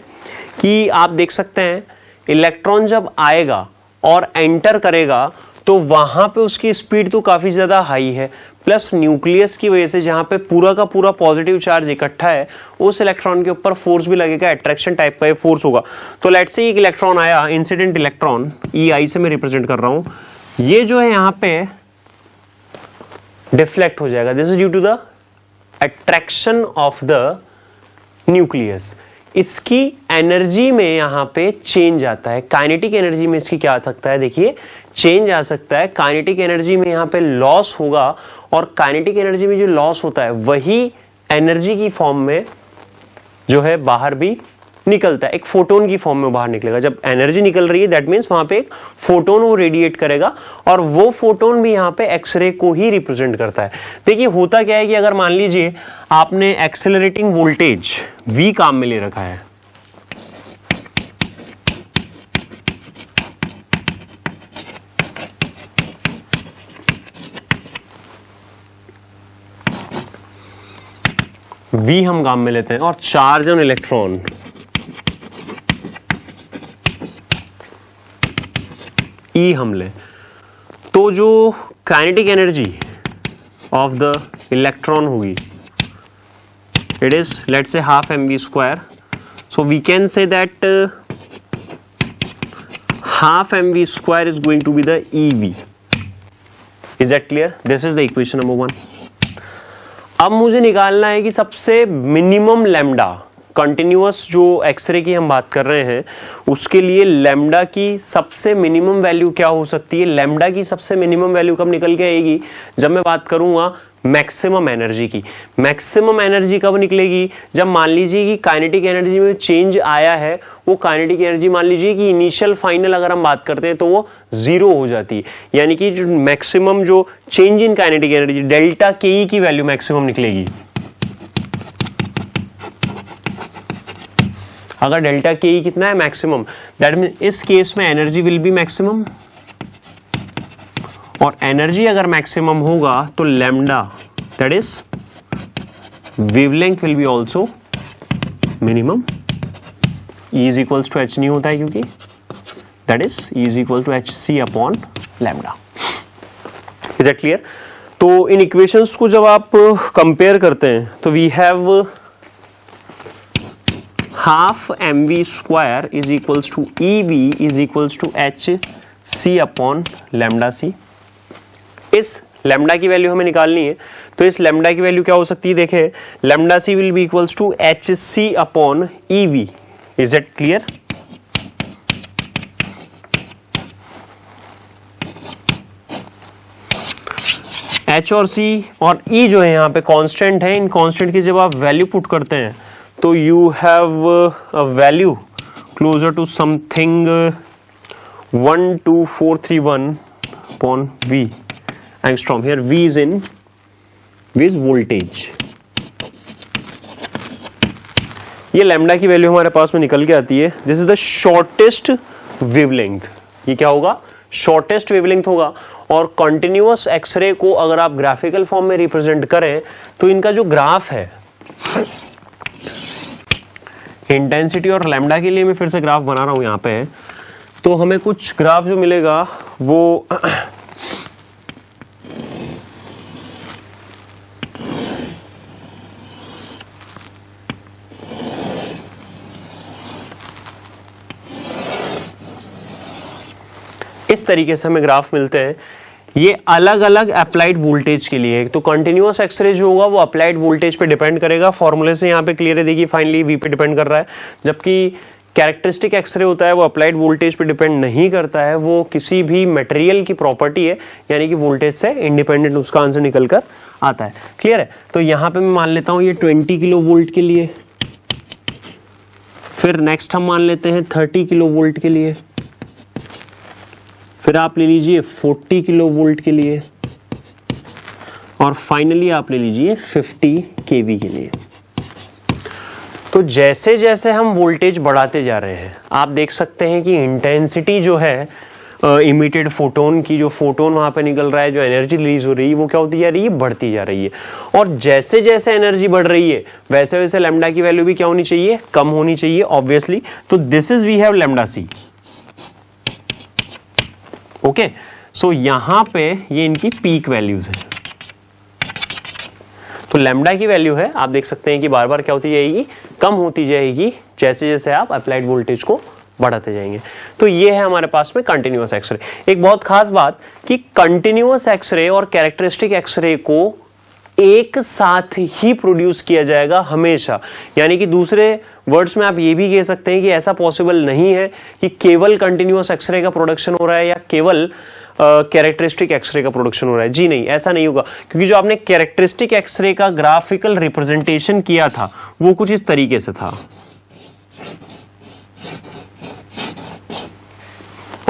कि आप देख सकते हैं, इलेक्ट्रॉन जब आएगा और एंटर करेगा तो वहां पे उसकी स्पीड तो काफी ज्यादा हाई है, प्लस न्यूक्लियस की वजह से जहां पे पूरा का पूरा पॉजिटिव चार्ज इकट्ठा है, उस इलेक्ट्रॉन के ऊपर फोर्स भी लगेगा, अट्रैक्शन टाइप का फोर्स होगा। तो लेट्स से एक इलेक्ट्रॉन आया, इंसिडेंट इलेक्ट्रॉन EI से मैं रिप्रेजेंट कर रहा हूं, ये जो है यहां पे डिफ्लेक्ट हो जाएगा। This is due to the attraction of the nucleus. इसकी एनर्जी में यहां पे चेंज आता है, काइनेटिक एनर्जी में इसकी क्या आ सकता है, देखिए चेंज आ सकता है। काइनेटिक एनर्जी में यहां पे लॉस होगा, और काइनेटिक एनर्जी में जो लॉस होता है वही एनर्जी की फॉर्म में जो है बाहर भी निकलता है, एक फोटोन की फॉर्म में बाहर निकलेगा। जब एनर्जी निकल रही है दैट मीन्स वहां पे एक फोटोन वो रेडिएट करेगा, और वो फोटोन भी यहां पे एक्सरे को ही रिप्रेजेंट करता है। देखिए होता क्या है कि अगर मान लीजिए आपने एक्सेलरेटिंग वोल्टेज V काम में ले रखा है, V हम काम में लेते हैं, और चार्ज ऑन इलेक्ट्रॉन E हम ले, तो जो kinetic energy of the electron होगी, it is let's say half mv²। So we can say that half mv² is going to be the EV। Is that clear? This is the equation number 1। अब मुझे निकालना है कि सबसे minimum lambda, continuous जो X ray की हम बात कर रहे हैं उसके लिए लैम्डा की सबसे मिनिमम वैल्यू क्या हो सकती है। लैम्डा की सबसे मिनिमम वैल्यू कब निकल के आएगी, जब मैं बात करूंगा मैक्सिमम एनर्जी की। मैक्सिमम एनर्जी कब निकलेगी, जब मान लीजिए कि काइनेटिक एनर्जी में चेंज आया है, वो काइनेटिक एनर्जी मान लीजिए कि इनिशियल फाइनल अगर हम बात करते हैं तो वो 0 हो जाती है, यानी कि जो मैक्सिमम जो change in kinetic energy delta के की वैल्यू मैक्सिमम निकलेगी। अगर डेल्टा के कितना है, मैक्सिमम, दैट मीन इस केस में एनर्जी विल बी मैक्सिमम, और एनर्जी अगर मैक्सिमम होगा तो lambda that is wavelength will be also minimum. E is equals to H नहीं होता है क्योंकि that is E is equal to HC upon lambda. Is that clear? तो इन इक्वेशंस को जब आप कंपेयर करते हैं तो we have half mv² is equals to EV is equals to HC upon lambda C। इस लैम्डा की वैल्यू हमें निकालनी है, तो इस लैम्डा की वैल्यू क्या हो सकती है, देखें lambda C will be equals to HC upon EV। Is it clear? H और C और E जो है यहाँ पे कांस्टेंट है, इन कांस्टेंट की जब आप वैल्यू पुट करते हैं तो you have a value closer to something 12431 upon V angstrom. Here V is voltage. ये लैम्डा की वैल्यू हमारे पास में निकल के आती है। This is the shortest wavelength. ये क्या होगा, शॉर्टेस्ट वेवलेंथ होगा। और कंटिन्यूअस एक्सरे को अगर आप ग्राफिकल फॉर्म में रिप्रेजेंट करें तो इनका जो ग्राफ है, इंटेंसिटी और लैम्डा के लिए मैं फिर से ग्राफ बना रहा हूं यहां पे, तो हमें कुछ ग्राफ जो मिलेगा वो इस तरीके से हमें ग्राफ मिलते हैं। ये अलग अलग अप्लाइड वोल्टेज के लिए, तो कंटिन्यूअस एक्सरे जो होगा वो अप्लाइड वोल्टेज पे डिपेंड करेगा, फॉर्मूले से यहाँ पे क्लियर है, देखिए फाइनली वी पे डिपेंड कर रहा है। जबकि कैरेक्टरिस्टिक एक्सरे होता है वो अप्लाइड वोल्टेज पे डिपेंड नहीं करता है, वो किसी भी मटेरियल की प्रॉपर्टी है, यानी कि वोल्टेज से इंडिपेंडेंट उसका आंसर निकल कर आता है। क्लियर है? तो यहाँ पे मैं मान लेता हूँ ये 20 किलो वोल्ट के लिए, फिर नेक्स्ट हम मान लेते हैं 30 किलो वोल्ट के लिए, फिर आप ले लीजिए 40 किलो वोल्ट के लिए, और फाइनली आप ले लीजिए 50 केवी के लिए। तो जैसे जैसे हम वोल्टेज बढ़ाते जा रहे हैं, आप देख सकते हैं कि इंटेंसिटी जो है इमिटेड फोटोन की, जो फोटोन वहां पे निकल रहा है, जो एनर्जी रिलीज हो रही है, वो क्या होती जा रही है? बढ़ती जा रही है। और जैसे जैसे एनर्जी बढ़ रही है वैसे वैसे लैम्डा की वैल्यू भी क्या होनी चाहिए? कम होनी चाहिए ऑब्वियसली। तो this is we have lambda C. Okay, so यहां पे ये इनकी पीक वैल्यूज है। तो लैम्डा की वैल्यू है, आप देख सकते हैं कि बार बार क्या होती जाएगी? कम होती जाएगी जैसे जैसे आप अप्लाइड वोल्टेज को बढ़ाते जाएंगे। तो ये है हमारे पास में कंटिन्यूअस एक्सरे। एक बहुत खास बात कि कंटिन्यूअस एक्सरे और कैरेक्टरिस्टिक एक्सरे को एक साथ ही प्रोड्यूस किया जाएगा हमेशा, यानी कि दूसरे वर्ड्स में आप ये भी कह सकते हैं कि ऐसा पॉसिबल नहीं है कि केवल कंटिन्यूअस एक्सरे का प्रोडक्शन हो रहा है या केवल कैरेक्टरिस्टिक एक्सरे का प्रोडक्शन हो रहा है। जी नहीं, ऐसा नहीं होगा, क्योंकि जो आपने कैरेक्टरिस्टिक एक्सरे का ग्राफिकल रिप्रेजेंटेशन किया था वो कुछ इस तरीके से था।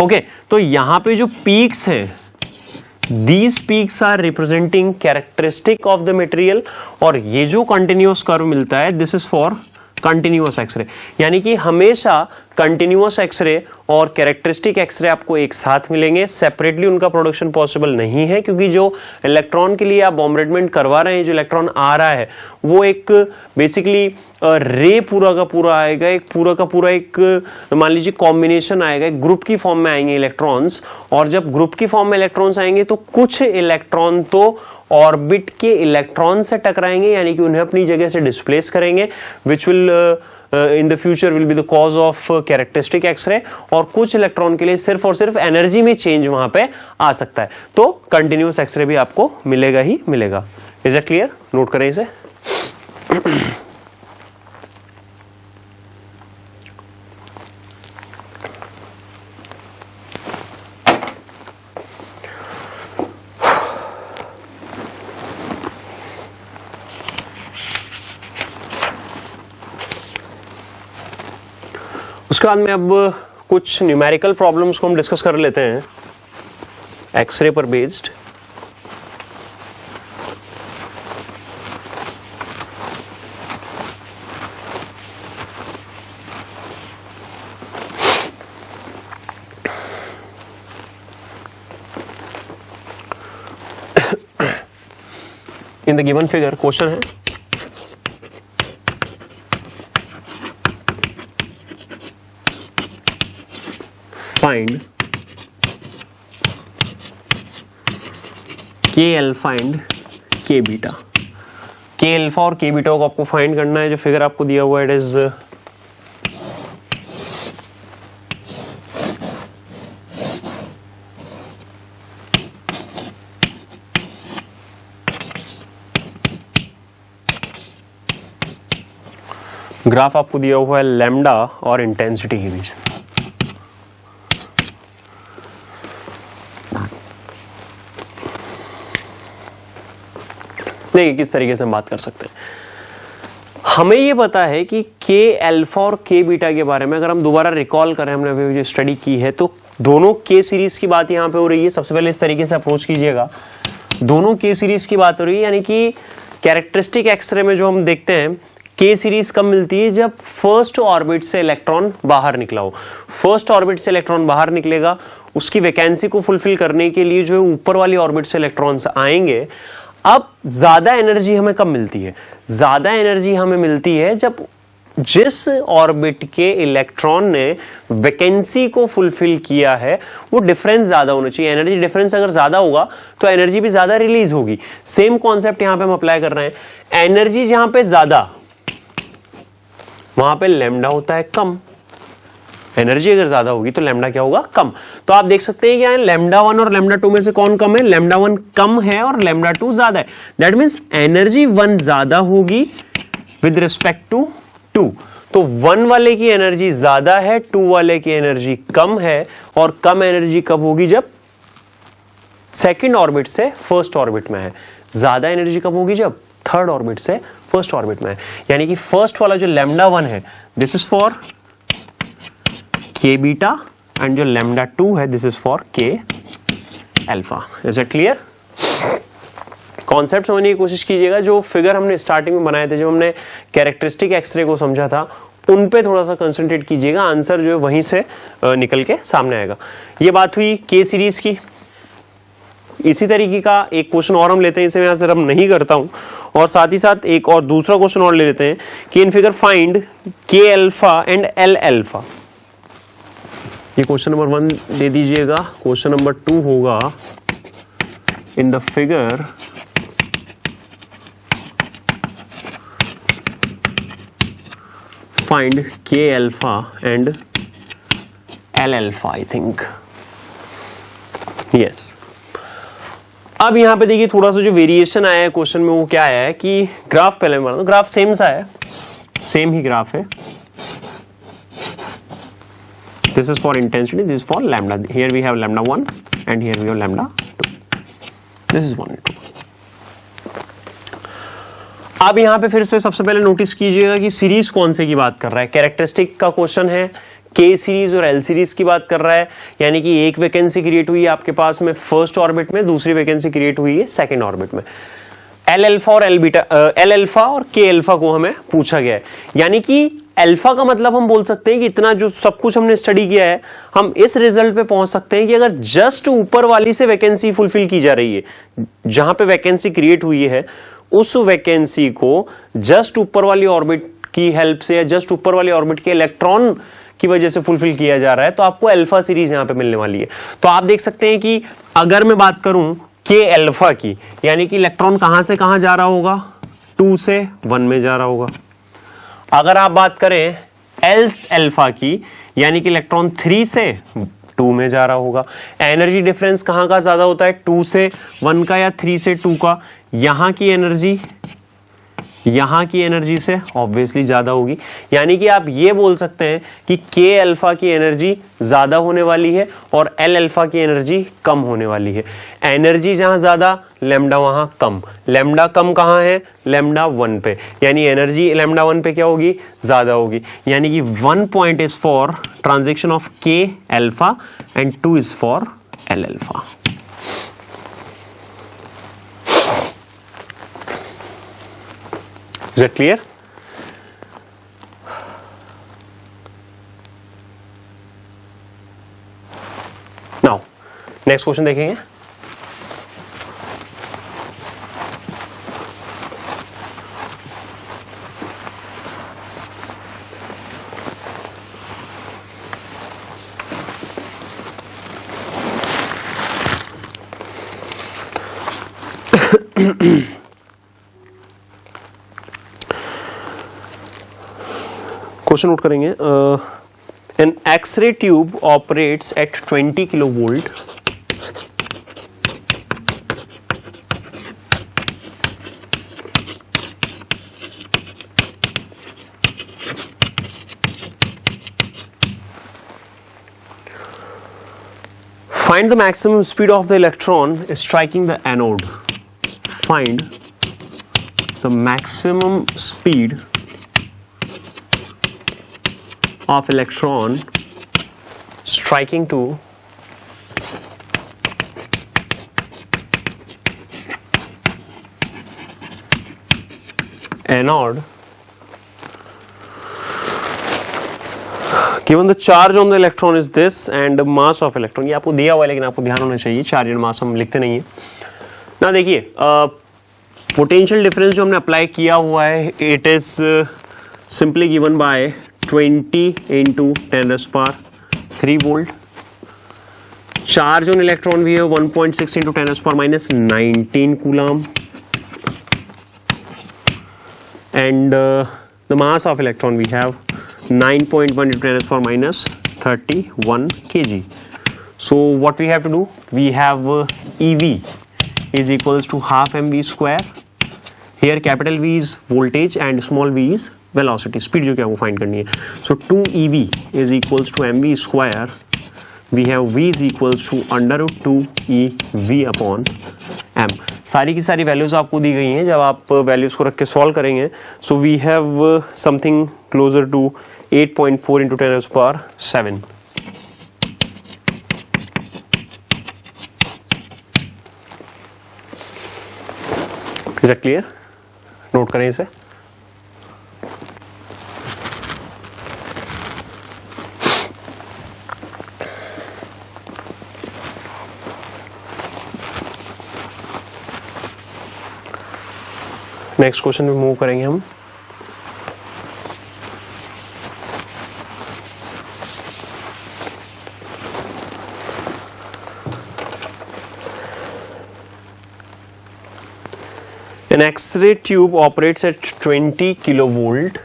ओके, तो यहां पे जो पीक्स हैं, these peaks are representing characteristic of the material, और ये जो कंटिन्यूअस कर्व मिलता है this is for continuous X ray, यानी कि हमेशा कंटिन्यूअस एक्सरे और कैरेक्टरिस्टिक एक्सरे आपको एक साथ मिलेंगे, सेपरेटली उनका प्रोडक्शन पॉसिबल नहीं है, क्योंकि जो इलेक्ट्रॉन के लिए आप बॉम्बर्डमेंट करवा रहे हैं, जो इलेक्ट्रॉन आ रहा है वो एक बेसिकली रे पूरा का पूरा आएगा, एक पूरा का पूरा एक मान लीजिए कॉम्बिनेशन आएगा, एक ग्रुप की फॉर्म में आएंगे इलेक्ट्रॉन्स, और जब ग्रुप की फॉर्म में इलेक्ट्रॉन्स आएंगे तो कुछ इलेक्ट्रॉन तो ऑर्बिट के इलेक्ट्रॉन से टकराएंगे, यानी कि उन्हें अपनी जगह से डिस्प्लेस करेंगे, which will in the future will be the cause of characteristic X ray, और कुछ इलेक्ट्रॉन के लिए सिर्फ और सिर्फ एनर्जी में चेंज वहां पे आ सकता है। तो कंटिन्यूअस एक्सरे भी आपको मिलेगा ही मिलेगा। Is it clear? नोट करें इसे। उसके बाद में अब कुछ न्यूमेरिकल प्रॉब्लम्स को हम डिस्कस कर लेते हैं एक्सरे पर based. In the given figure question है find k alpha and k beta। k alpha और k beta को आपको फाइंड करना है। जो फिगर आपको दिया हुआ है इट इज ग्राफ आपको दिया हुआ है लैम्डा और इंटेंसिटी के बीच। देखिए किस तरीके से हम बात कर सकते हैं। हमें ये पता है कि के अल्फा और के बीटा के बारे में अगर हम दोबारा रिकॉल करें, हमने अभी जो स्टडी की है, तो दोनों के सीरीज की बात यहां पे हो रही है। सबसे पहले इस तरीके से अप्रोच कीजिएगा, दोनों के सीरीज की बात हो रही है, यानी कि कैरेक्टरिस्टिक एक्सरे में जो हम देखते हैं के सीरीज कब मिलती है? जब फर्स्ट ऑर्बिट से इलेक्ट्रॉन बाहर निकला हो। फर्स्ट ऑर्बिट से इलेक्ट्रॉन बाहर निकलेगा, उसकी वैकेंसी को फुलफिल करने के लिए जो है ऊपर वाली ऑर्बिट से इलेक्ट्रॉन्स आएंगे। अब ज्यादा एनर्जी हमें कब मिलती है? ज्यादा एनर्जी हमें मिलती है जब जिस ऑर्बिट के इलेक्ट्रॉन ने वैकेंसी को फुलफिल किया है वो डिफरेंस ज्यादा होना चाहिए। एनर्जी डिफरेंस अगर ज्यादा होगा तो एनर्जी भी ज्यादा रिलीज होगी। सेम कॉन्सेप्ट यहां पे हम अप्लाई कर रहे हैं। एनर्जी जहां पे ज्यादा वहां पे लैम्डा होता है कम, एनर्जी अगर ज्यादा होगी तो लैम्डा क्या होगा, कम। तो आप देख सकते हैं कि यहाँ लैम्डा 1 और लैम्डा 2 में से कौन कम है, लैम्डा 1 कम है और लैम्डा 2 ज्यादा है। दैट मीन्स एनर्जी 1 ज्यादा होगी विद रिस्पेक्ट टू 2। तो 1 वाले की एनर्जी ज्यादा है, 2 वाले की एनर्जी कम है। और कम एनर्जी कब होगी, जब सेकेंड ऑर्बिट से फर्स्ट ऑर्बिट में है। ज्यादा एनर्जी कब होगी, जब थर्ड ऑर्बिट से फर्स्ट ऑर्बिट में है। यानी कि फर्स्ट वाला जो लैम्डा 1 है दिस इज फॉर के बीटा एंड जो लैम्डा 2 है दिस इज फॉर के alpha. Is it clear? Concept समझने की कोशिश कीजिएगा। जो फिगर हमने स्टार्टिंग में बनाए थे, जब हमने कैरेक्टरिस्टिक एक्सरे को समझा था, उन पे थोड़ा सा कंसंट्रेट कीजिएगा, आंसर जो है वहीं से निकल के सामने आएगा। ये बात हुई के सीरीज की। इसी तरीके का एक क्वेश्चन और हम लेते हैं, इसे मैं सिर्फ नहीं करता हूं, और साथ ही साथ एक और दूसरा क्वेश्चन और ले लेते हैं कि इन फिगर फाइंड के अल्फा एंड एल अल्फा। ये क्वेश्चन नंबर 1 दे दीजिएगा। क्वेश्चन नंबर 2 होगा इन द फिगर फाइंड के alpha and L alpha, I think. Yes. अब यहां पे देखिए थोड़ा सा जो वेरिएशन आया है क्वेश्चन में, वो क्या आया है कि ग्राफ पहले मैं बना दूं। ग्राफ सेम सा है, सेम ही ग्राफ है। This is for intensity, this is for lambda. Here we have lambda 1 and here we have lambda 2। This is 1 2। अब यहां पे फिर से सबसे पहले नोटिस कीजिएगा कि सीरीज कौन से की बात कर रहा है। कैरेक्टरिस्टिक का क्वेश्चन है, के सीरीज और एल सीरीज की बात कर रहा है। यानी कि एक वैकेंसी क्रिएट हुई है आपके पास में फर्स्ट ऑर्बिट में, दूसरी वैकेंसी क्रिएट हुई है सेकंड ऑर्बिट में। एल अल्फा और एल बीटा, एल अल्फा और के अल्फा को हमें पूछा गया है। यानी कि अल्फा का मतलब हम बोल सकते हैं कि इतना जो सब कुछ हमने स्टडी किया है, हम इस रिजल्ट पे पहुंच सकते हैं कि अगर जस्ट ऊपर वाली से वैकेंसी फुलफिल की जा रही है, जहां पे वैकेंसी क्रिएट हुई है उस वैकेंसी को जस्ट ऊपर वाली ऑर्बिट की हेल्प से या जस्ट ऊपर वाली ऑर्बिट के इलेक्ट्रॉन की वजह से फुलफिल किया जा रहा है, तो आपको अल्फा सीरीज यहां पे मिलने वाली है। तो आप देख सकते हैं कि अगर मैं बात करूं के अल्फा की, यानी कि इलेक्ट्रॉन कहां से कहां जा रहा होगा, 2 से 1 में जा रहा होगा। अगर आप बात करें एल अल्फा की, यानी कि इलेक्ट्रॉन 3 से 2 में जा रहा होगा। एनर्जी डिफरेंस कहां का ज्यादा होता है, 2 से 1 का या 3 से 2 का। यहां की एनर्जी से ऑब्वियसली ज्यादा होगी। यानी कि आप ये बोल सकते हैं कि के अल्फा की एनर्जी ज्यादा होने वाली है और एल अल्फा की एनर्जी कम होने वाली है। एनर्जी जहां ज्यादा, लैम्डा वहां कम। लैम्डा कम कहां है, लैम्डा 1 पे। यानी एनर्जी लैम्डा 1 पे क्या होगी, ज्यादा होगी। यानी कि 1 point is for transaction of K alpha and 2 is for L alpha. Is that clear? Now, next question देखेंगे। क्वेश्चन नोट करेंगे। An X ray tube operates at 20 kilovolt find the maximum speed of the electron striking the anode. Find the maximum speed of electron striking to anode given the charge on the electron is this and the mass of electron। ये आपको दिया हुआ है लेकिन आपको ध्यान होना चाहिए, चार्ज एंड मास हम लिखते नहीं है ना। देखिए पोटेंशियल डिफरेंस जो हमने अप्लाई किया हुआ है, it is simply given by 20 into 10⁻³ volt। Charge on electron भी है 1.6 into 10⁻⁻19 कूलम and the mass of electron we have 9.1 into 10⁻⁻³ 31 kg. So what we have to do? We have EV is equals to half mv square. Here capital V is voltage and small v is velocity, speed जो क्या वो find करनी है. So 2 EV is equals to mv square. We have V is equals to under root 2 EV upon m. सारी की सारी values आपको दी गई हैं. जब आप वैल्यूज को रख के सॉल्व करेंगे, so we have something closer to 8.4 into 10 to the power 7. Is that clear? Note करें इसे. नेक्स्ट क्वेश्चन में मूव करेंगे हम. An X-ray tube operates at 20 kilovolt.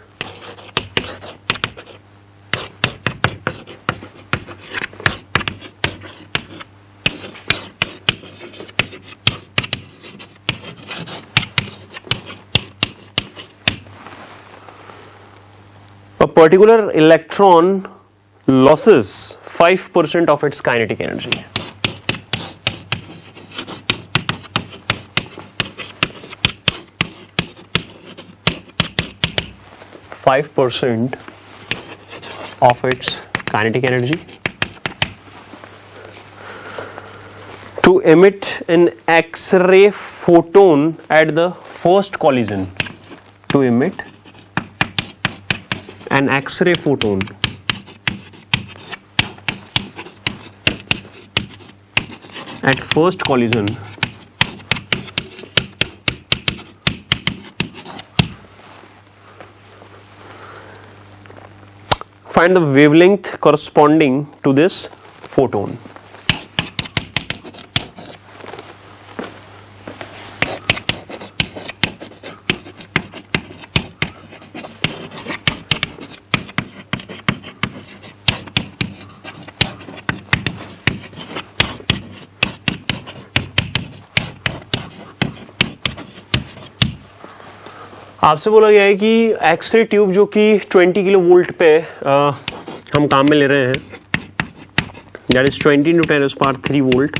A particular electron loses 5% of its kinetic energy. %5 of its kinetic energy to emit an X-ray photon at the first collision. To emit an X-ray photon at first collision find the wavelength corresponding to this photon. आपसे बोला गया है कि x ray tube जो कि 20 kilo volt पे हम काम में ले रहे हैं, that is 20 into 10 to the power 3 volt.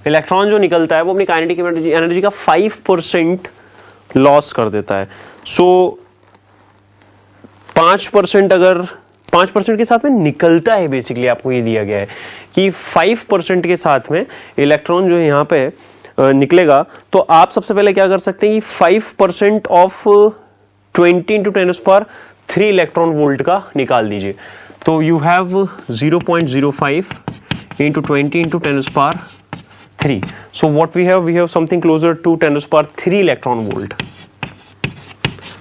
Electron जो निकलता है वो अपनी काइनेटिक एनर्जी का 5% लॉस कर देता है. सो 5% अगर 5% के साथ में निकलता है, बेसिकली आपको ये दिया गया है कि 5% के साथ में इलेक्ट्रॉन जो है यहाँ पे निकलेगा. तो आप सबसे पहले क्या कर सकते हैं कि 5% of 20 into 10 to the power 3 electron volt का निकाल दीजिए. तो you have 0.05 into 20 into 10 to the power 3. So what we have something closer to 10 to the power 3 electron volt.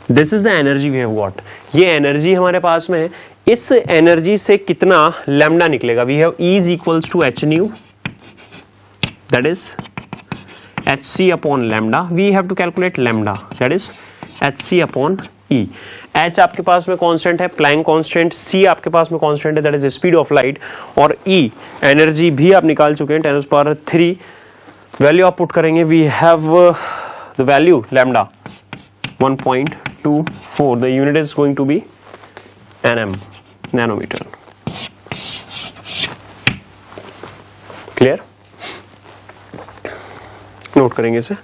This is the energy we have got. ये energy हमारे पास में है. इस एनर्जी से कितना लैम्डा निकलेगा? We have E is equals to h nu, that is hc upon lambda. We have to calculate lambda, that is hc upon E. H आपके पास में कांस्टेंट है, प्लैंक कांस्टेंट. C आपके पास में कांस्टेंट है, that is speed of light. और E energy भी आप निकाल चुके हैं 10 to the power 3. वैल्यू आप पुट करेंगे. We have the value lambda 1.24. The unit is going to be nm, nanometre. Clear? Note करेंगे इसे.